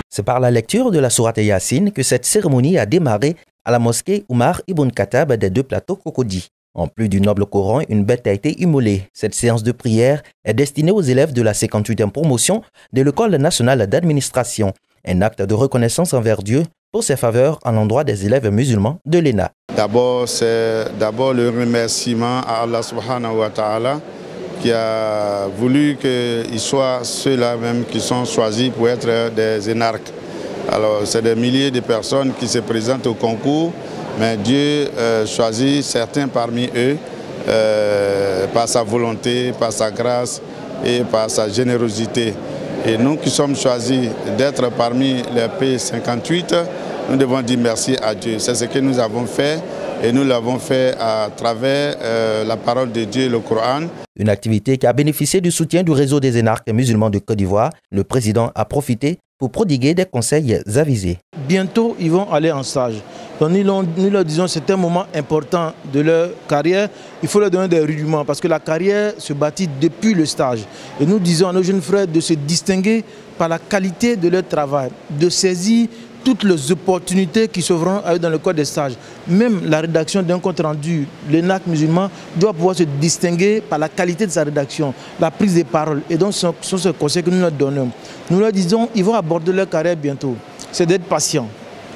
C'est par la lecture de la sourate Yassine que cette cérémonie a démarré à la mosquée Oumar Ibn Khattab des Deux Plateaux Cocody. En plus du noble Coran, une bête a été immolée. Cette séance de prière est destinée aux élèves de la 58e promotion de l'École nationale d'administration, un acte de reconnaissance envers Dieu pour ses faveurs à l'endroit des élèves musulmans de l'ENA. D'abord, c'est le remerciement à Allah subhanahu wa ta'ala qui a voulu qu'ils soient ceux-là même qui sont choisis pour être des énarques. Alors, c'est des milliers de personnes qui se présentent au concours, mais Dieu choisit certains parmi eux par sa volonté, par sa grâce et par sa générosité. Et nous qui sommes choisis d'être parmi les P58, nous devons dire merci à Dieu. C'est ce que nous avons fait et nous l'avons fait à travers la parole de Dieu, le Coran. Une activité qui a bénéficié du soutien du réseau des énarques musulmans de Côte d'Ivoire. Le président a profité pour prodiguer des conseils avisés. Bientôt, ils vont aller en stage. Donc, nous leur disons que c'est un moment important de leur carrière. Il faut leur donner des rudiments parce que la carrière se bâtit depuis le stage. Et nous disons à nos jeunes frères de se distinguer par la qualité de leur travail, de saisir toutes les opportunités qui s'offrent à eux dans le cadre des stages. Même la rédaction d'un compte rendu, l'ENAC musulman doit pouvoir se distinguer par la qualité de sa rédaction, la prise de parole. Et donc, ce sont ces conseils que nous leur donnons. Nous leur disons qu'ils vont aborder leur carrière bientôt. C'est d'être patient,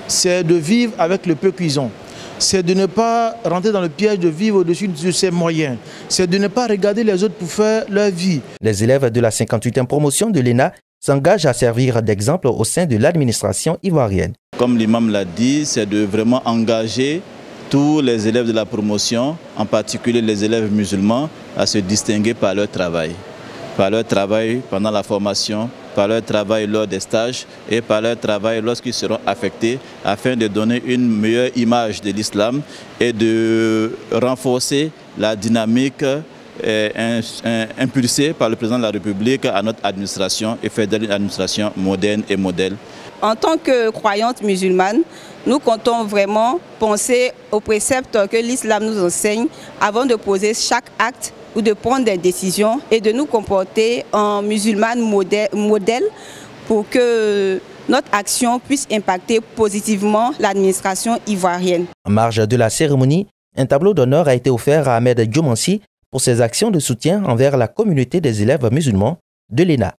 c'est de vivre avec le peu qu'ils ont. C'est de ne pas rentrer dans le piège de vivre au-dessus de ses moyens. C'est de ne pas regarder les autres pour faire leur vie. Les élèves de la 58e promotion de l'ENA s'engagent à servir d'exemple au sein de l'administration ivoirienne. Comme l'imam l'a dit, c'est de vraiment engager tous les élèves de la promotion, en particulier les élèves musulmans, à se distinguer par leur travail. Par leur travail pendant la formation, par leur travail lors des stages et par leur travail lorsqu'ils seront affectés, afin de donner une meilleure image de l'islam et de renforcer la dynamique impulsée par le président de la République à notre administration et faire d'elle une administration moderne et modèle. En tant que croyantes musulmanes, nous comptons vraiment penser aux préceptes que l'islam nous enseigne avant de poser chaque acte ou de prendre des décisions et de nous comporter en musulmanes modèles pour que notre action puisse impacter positivement l'administration ivoirienne. En marge de la cérémonie, un tableau d'honneur a été offert à Ahmed Diomansi pour ses actions de soutien envers la communauté des élèves musulmans de l'ENA.